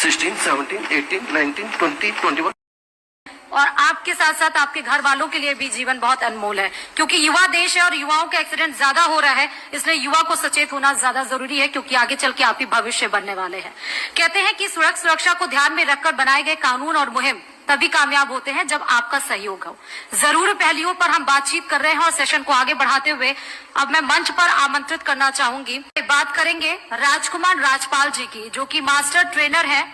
16, 17, 18, 19, 20, 21। और आपके साथ साथ आपके घर वालों के लिए भी जीवन बहुत अनमोल है, क्योंकि युवा देश है और युवाओं के एक्सीडेंट ज्यादा हो रहा है, इसलिए युवा को सचेत होना ज्यादा जरूरी है, क्योंकि आगे चल के आप ही भविष्य बनने वाले हैं। कहते हैं कि सड़क सुरक्षा को ध्यान में रखकर बनाए गए कानून और मुहिम तभी कामयाब होते हैं जब आपका सहयोग हो। जरूर पहलुओं पर हम बातचीत कर रहे हैं और सेशन को आगे बढ़ाते हुए अब मैं मंच पर आमंत्रित करना चाहूंगी। बात करेंगे राजकुमार राजपाल जी की, जो कि मास्टर ट्रेनर है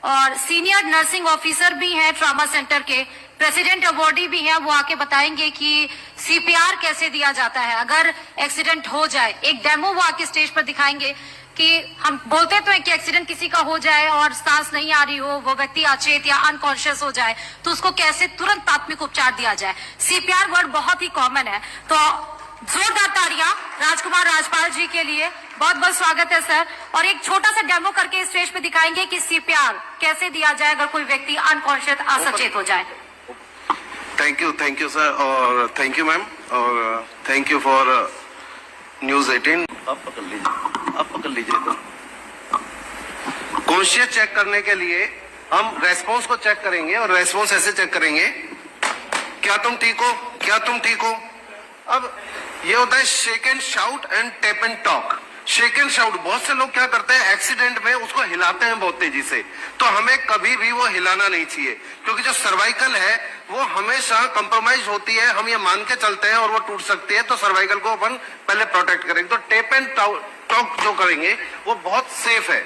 और सीनियर नर्सिंग ऑफिसर भी हैं, ट्रॉमा सेंटर के प्रेसिडेंट अवार्डी भी हैं। वो आके बताएंगे कि सीपीआर कैसे दिया जाता है अगर एक्सीडेंट हो जाए। एक डेमो वो आके स्टेज पर दिखाएंगे कि हम बोलते तो है कि एक्सीडेंट किसी का हो जाए और सांस नहीं आ रही हो, वो व्यक्ति अचेत या अनकॉन्शियस हो जाए, तो उसको कैसे तुरंत प्राथमिक उपचार दिया जाए। सीपीआर वर्ड बहुत ही कॉमन है, तो जोरदार तालियां राजकुमार राजपाल जी के लिए। बहुत बहुत स्वागत है सर। और एक छोटा सा डेमो करके स्टेज पे दिखाएंगे कि सीपीआर कैसे दिया जाए अगर कोई व्यक्ति अनकॉन्शियस असचेत हो जाए। थैंक यू सर, और थैंक यू मैम, और थैंक यू फॉर न्यूज 18। आप पकड़ लीजिए तो कॉन्शियस चेक करने के लिए हम रेस्पॉन्स को चेक करेंगे, और रेस्पॉन्स ऐसे चेक करेंगे, क्या तुम ठीक हो, क्या तुम ठीक हो। अब ये होता है shake and shout and tap and talk. Shake and shout, बहुत से लोग क्या करते हैं एक्सीडेंट में उसको हिलाते हैं बहुत तेजी से, तो हमें कभी भी वो हिलाना नहीं चाहिए, क्योंकि जो सर्वाइकल है वो हमेशा कंप्रोमाइज होती है, हम ये मान के चलते हैं और वो टूट सकती है, तो सर्वाइकल को अपन पहले प्रोटेक्ट करेंगे। तो टैप एंड टॉक जो करेंगे वो बहुत सेफ है।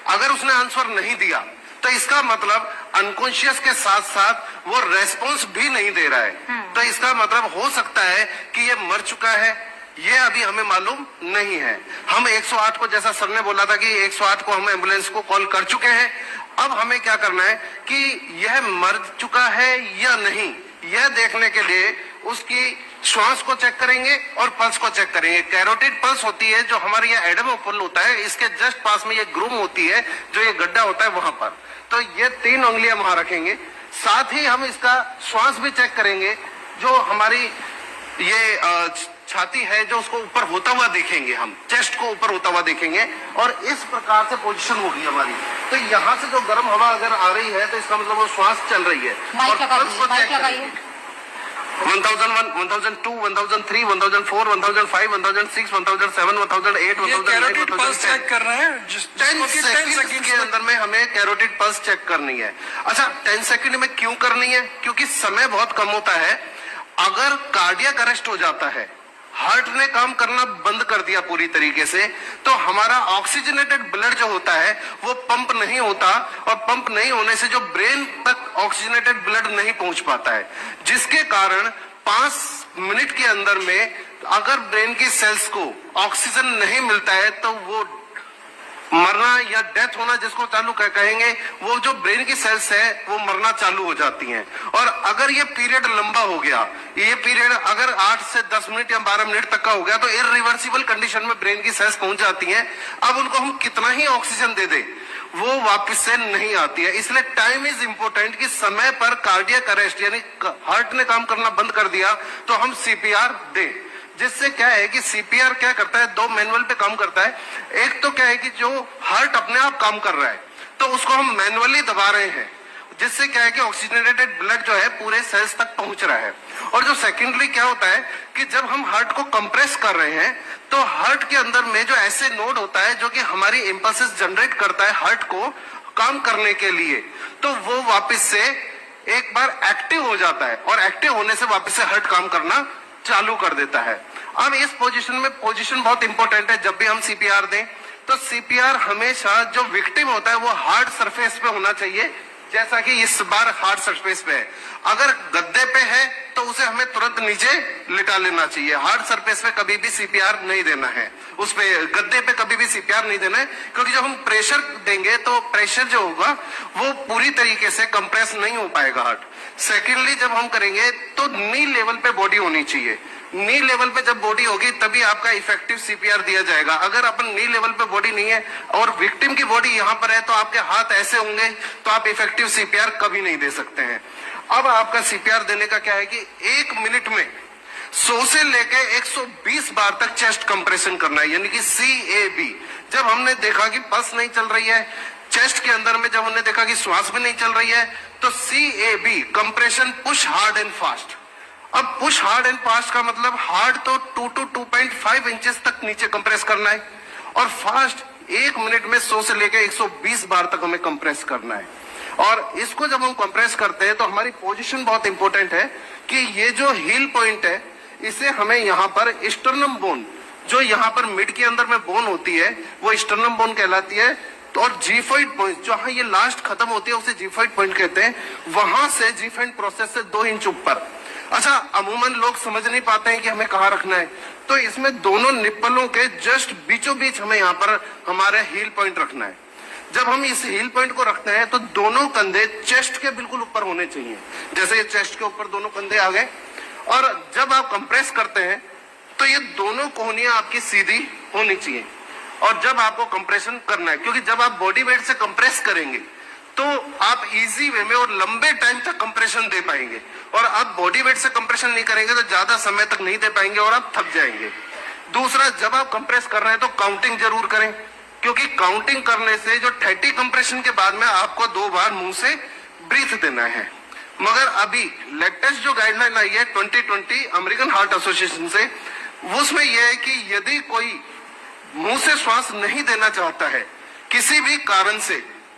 अगर उसने आंसर नहीं दिया तो इसका मतलब अनकॉन्शियस के साथ साथ वो रेस्पॉन्स भी नहीं दे रहा है, तो इसका मतलब हो सकता है कि ये मर चुका है, ये अभी हमें मालूम नहीं है। हम 108 को, जैसा सर ने बोला था कि 108 को हम एम्बुलेंस को कॉल कर चुके हैं। अब हमें क्या करना है कि यह मर चुका है या नहीं, यह देखने के लिए उसकी श्वास को चेक करेंगे और पल्स को चेक करेंगे। कैरोटिड पल्स होती है जो हमारे यहाँ एडमोपल होता है, इसके जस्ट पास में ये ग्रूम होती है, जो ये गड्ढा होता है वहां पर, तो ये 3 उंगलियां वहां रखेंगे। साथ ही हम इसका श्वास भी चेक करेंगे, जो हमारी ये छाती है जो उसको ऊपर होता हुआ देखेंगे, हम चेस्ट को ऊपर होता हुआ देखेंगे, और इस प्रकार से पोजीशन होगी हमारी। तो यहाँ से जो गर्म हवा अगर आ रही है तो इसका मतलब वो श्वास चल रही है। और पल्स को चेक करेंगे 1001, 1002, 1003, 1004, 1005, 1006, 1007, 1008, 1009, पल्स चेक कर रहे हैं। 10 सेकंड के अंदर में हमें कैरोटिड पल्स चेक करनी है। अच्छा, 10 सेकंड में क्यों करनी है? क्योंकि समय बहुत कम होता है। अगर कार्डियक अरेस्ट हो जाता है, हार्ट ने काम करना बंद कर दिया पूरी तरीके से, तो हमारा ऑक्सीजनेटेड ब्लड जो होता है वो पंप नहीं होता, और पंप नहीं होने से जो ब्रेन तक ऑक्सीजनेटेड ब्लड नहीं पहुंच पाता है, जिसके कारण 5 मिनट के अंदर में अगर ब्रेन की सेल्स को ऑक्सीजन नहीं मिलता है तो वो मरना या डेथ होना जिसको चालू कहेंगे, वो जो ब्रेन की सेल्स है वो मरना चालू हो जाती हैं। और अगर ये पीरियड लंबा हो गया, ये पीरियड अगर 8 से 10 मिनट या 12 मिनट तक का हो गया, तो इरिवर्सिबल कंडीशन में ब्रेन की सेल्स पहुंच जाती हैं। अब उनको हम कितना ही ऑक्सीजन दे दें वो वापस से नहीं आती है। इसलिए टाइम इज इंपॉर्टेंट, कि समय पर कार्डियक अरेस्ट यानी हार्ट ने काम करना बंद कर दिया तो हम सीपीआर दें। जिससे क्या है कि सीपीआर क्या करता है, 2 मैनुअल पे काम करता है। एक तो क्या है कि जो हार्ट अपने आप काम कर रहा है तो उसको हम मैनुअली दबा रहे हैं, जिससे क्या है कि ऑक्सीजनेटेड ब्लड जो है पूरे सेल्स तक पहुंच रहा है। और जो सेकेंडरी क्या होता है कि जब हम हार्ट को कंप्रेस कर रहे हैं तो हार्ट के अंदर में जो ऐसे नोड होता है जो कि हमारी इंपल्सेस जनरेट करता है हार्ट को काम करने के लिए, तो वो वापस से एक बार एक्टिव हो जाता है, और एक्टिव होने से वापस से हार्ट काम करना चालू कर देता है। अब इस पोजीशन में, पोजीशन बहुत इंपॉर्टेंट है। जब भी हम सीपीआर दें तो सीपीआर हमेशा जो विक्टिम होता है वो हार्ड सरफेस पे होना चाहिए, जैसा कि इस बार हार्ड सरफेस पे है। अगर गद्दे पे है तो उसे हमें तुरंत नीचे लिटा लेना चाहिए। हार्ड सरफेस पे कभी भी सीपीआर नहीं देना है, उस पे गद्दे पे कभी भी सीपीआर नहीं देना है, क्योंकि जब हम प्रेशर देंगे तो प्रेशर जो होगा वो पूरी तरीके से कंप्रेस नहीं हो पाएगा हार्ट। सेकेंडली जब हम करेंगे तो नी लेवल पे बॉडी होनी चाहिए। नी लेवल पे जब बॉडी होगी तभी आपका इफेक्टिव सीपीआर दिया जाएगा। अगर अपन नी लेवल पे बॉडी नहीं है और विक्टिम की बॉडी यहाँ पर है तो आपके हाथ ऐसे होंगे तो आप इफेक्टिव सीपीआर कभी नहीं दे सकते हैं। अब आपका सीपीआर देने का क्या है कि 1 मिनट में 100 से लेके 120 बार तक चेस्ट कंप्रेशन करना है, यानी कि CAB। जब हमने देखा कि पल्स नहीं चल रही है, चेस्ट के अंदर में जब हमने देखा कि श्वास भी नहीं चल रही है, तो CAB compression push hard and fast. अब पुश हार्ड एंड फास्ट का मतलब हार्ड तो 2 to 2.5 इंचेस तक नीचे कंप्रेस करना है, और फास्ट 1 मिनट में 100 से लेकर 120 बार तक हमें कंप्रेस करना है। और इसको जब हम कंप्रेस करते हैं तो हमारी पोजीशन बहुत इंपॉर्टेंट है कि ये जो हील पॉइंट है, इसे हमें यहाँ पर स्टर्नम बोन, जो यहाँ पर मिड के अंदर में बोन होती है, वो स्टर्नम बोन कहलाती है। तो और जीफॉइड पॉइंट जहां ये लास्ट खत्म होती है उसे जीफॉइड पॉइंट कहते हैं, वहां से जीफॉइड प्रोसेस से 2 इंच ऊपर। अच्छा, अमूमन लोग समझ नहीं पाते हैं कि हमें कहाँ रखना है, तो इसमें दोनों निप्पलों के जस्ट बीचों बीच हमें यहाँ पर हमारे हील पॉइंट रखना है। जब हम इस हील पॉइंट को रखते हैं तो दोनों कंधे चेस्ट के बिल्कुल ऊपर होने चाहिए, जैसे ये चेस्ट के ऊपर दोनों कंधे आ गए। और जब आप कंप्रेस करते हैं तो ये दोनों कोहनियां आपकी सीधी होनी चाहिए। और जब आपको कंप्रेशन करना है, क्योंकि जब आप बॉडी वेट से कंप्रेस करेंगे तो आप इजी वे में और लंबे टाइम तक कंप्रेशन दे पाएंगे, और आप बॉडी वेट से कंप्रेशन नहीं करेंगे तो ज्यादा समय तक नहीं दे पाएंगे और आप थक जाएंगे। दूसरा, जब आप कंप्रेस कर रहे हैं तो काउंटिंग जरूर करें, क्योंकि काउंटिंग करने से जो 30 कंप्रेशन के बाद में आपको 2 बार मुंह से ब्रीथ देना है। मगर अभी लेटेस्ट जो गाइडलाइन आई है 2020 अमेरिकन हार्ट एसोसिएशन से, उसमें यह है कि यदि कोई मुंह से श्वास नहीं देना चाहता है किसी भी कारण से,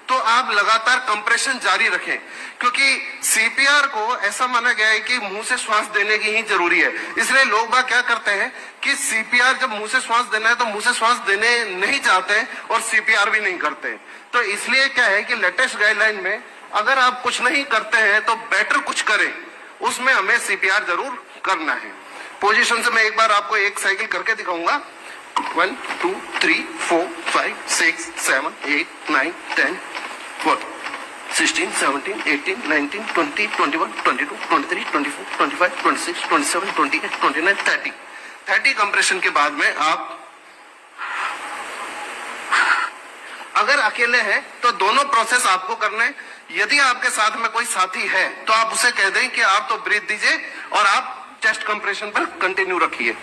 तो आप लगातार कंप्रेशन जारी रखें, क्योंकि CPR को ऐसा माना गया है कि मुंह से श्वास देने की ही जरूरी है। इसलिए लोग बात क्या करते हैं कि CPR जब मुंह से श्वास देना है तो मुंह से श्वास देने नहीं चाहते हैं और CPR भी नहीं करते। तो इसलिए क्या है कि लेटेस्ट गाइडलाइन में अगर आप कुछ नहीं करते हैं तो बेटर कुछ करें, उसमें हमें CPR जरूर करना है। पोजीशन से मैं एक बार आपको एक साइकिल करके दिखाऊंगा। 1 2 3 4 5 6 7 8 9 10 16 17 18 19 20 21 22 23 24 25 26 27 28 29 30 कंप्रेशन के बाद में आप अगर अकेले हैं तो दोनों प्रोसेस आपको करने हैं। यदि आपके साथ में कोई साथी है तो आप उसे कह दें कि आप तो ब्रीथ दीजिए और आप चेस्ट कंप्रेशन पर कंटिन्यू रखिए।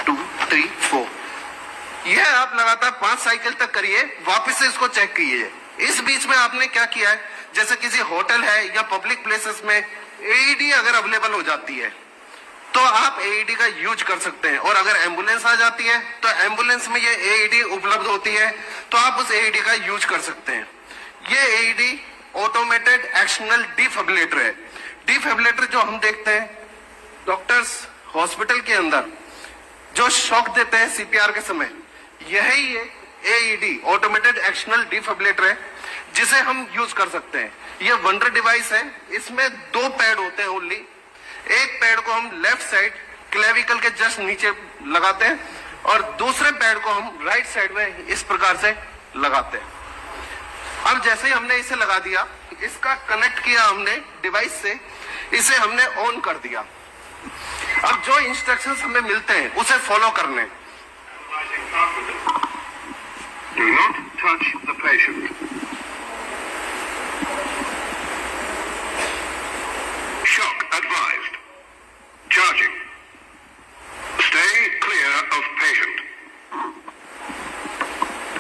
2 3 4 यह आप लगातार 5 साइकिल तक करिए, वापस से इसको चेक कीजिए। इस बीच में आपने क्या किया है, जैसे किसी होटल है या पब्लिक प्लेसेस में AED अगर अवेलेबल हो जाती है तो आप AED का यूज कर सकते हैं, और अगर एम्बुलेंस आ जाती है तो एम्बुलेंस में ये AED उपलब्ध होती है तो आप उस AED का यूज कर सकते हैं। ये AED ऑटोमेटेड एक्शनल डिफिब्रिलेटर है। डिफिब्रिलेटर जो हम देखते हैं डॉक्टर्स हॉस्पिटल के अंदर जो शॉक देते हैं CPR के समय, यही AED ऑटोमेटेड एक्शनल डिफिब्रिलेटर है जिसे हम यूज कर सकते हैं। ये वंडर डिवाइस है, इसमें 2 पैड होते हैं ओनली। एक पैड को हम लेफ्ट साइड क्लेविकल के जस्ट नीचे लगाते हैं और दूसरे पैड को हम राइट साइड में इस प्रकार से लगाते हैं। अब जैसे ही हमने इसे लगा दिया, इसका कनेक्ट किया हमने डिवाइस से, इसे हमने ऑन कर दिया। अब जो इंस्ट्रक्शंस हमें मिलते हैं उसे फॉलो करने। Do not touch the patient. Shock advised. Charging. Stay clear of patient.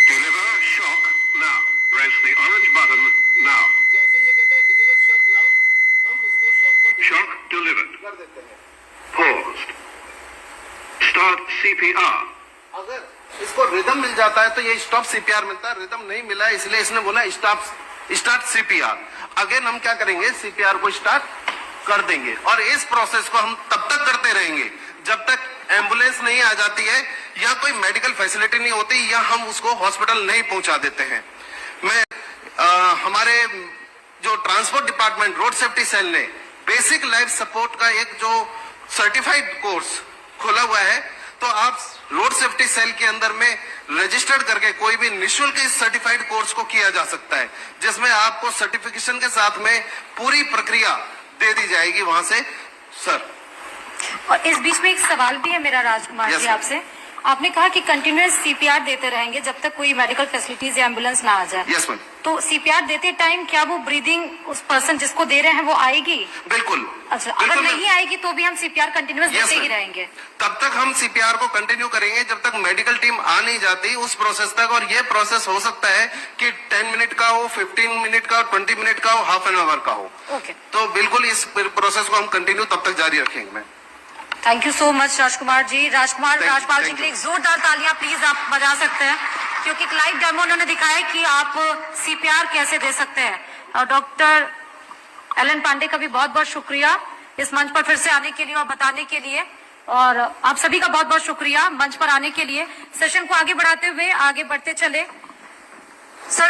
Deliver shock now. Press the orange button now. जैसे ये कहता है डिलीवर शॉक नाउ, हम इसको शॉक को Shock delivered. कर देते हैं। Paused. Start CPR. अगर इसको रिदम मिल जाता है तो ये स्टॉप CPR मिलता है, रिदम नहीं मिला है इसलिए इसने बोला स्टार्ट CPR। अगेन हम क्या करेंगे, CPR को स्टार्ट कर देंगे, और इस प्रोसेस को हम तब तक करते रहेंगे जब तक एम्बुलेंस नहीं आ जाती है या कोई मेडिकल फैसिलिटी नहीं होती या हम उसको हॉस्पिटल नहीं पहुंचा देते हैं। मैं हमारे जो transport department road safety cell ने बेसिक लाइफ सपोर्ट का एक जो सर्टिफाइड कोर्स खोला हुआ है, तो आप रोड सेफ्टी सेल के अंदर में रजिस्टर्ड करके कोई भी निःशुल्क इस सर्टिफाइड कोर्स को किया जा सकता है, जिसमें आपको सर्टिफिकेशन के साथ में पूरी प्रक्रिया दे दी जाएगी वहां से। सर, और इस बीच में एक सवाल भी है मेरा राजकुमार Yes, जी sir. आपसे आपने कहा कि कंटिन्यूअस सीपीआर देते रहेंगे जब तक कोई मेडिकल फैसिलिटीज या एम्बुलेंस ना आ जाए। Yes ma'am. तो सीपीआर देते टाइम क्या वो ब्रीदिंग उस पर्सन जिसको दे रहे हैं वो आएगी? बिल्कुल। अच्छा, बिल्कुल अगर मैम। नहीं आएगी तो भी हम सीपीआर कंटिन्यूअस Yes, देते ही ma'am. रहेंगे? तब तक हम सीपीआर को कंटिन्यू करेंगे जब तक मेडिकल टीम आ नहीं जाती उस प्रोसेस तक। और ये प्रोसेस हो सकता है कि 10 मिनट का हो, 15 मिनट का हो, 20 मिनट का हो, हाफ एन आवर का हो। ओके, तो बिल्कुल इस प्रोसेस को हम कंटिन्यू तब तक जारी रखेंगे ma'am. Thank you so much Rajkumar ji. Rajkumar Thank you, Rajpal ji thank के लिए you. एक जोरदार तालियां प्लीज आप बजा सकते हैं, क्योंकि एक लाइव डेमो उन्होंने दिखाया कि आप सीपीआर कैसे दे सकते हैं। और डॉक्टर एलन पांडे का भी बहुत बहुत शुक्रिया इस मंच पर फिर से आने के लिए और बताने के लिए, और आप सभी का बहुत बहुत शुक्रिया मंच पर आने के लिए। सेशन को आगे बढ़ाते हुए आगे बढ़ते चले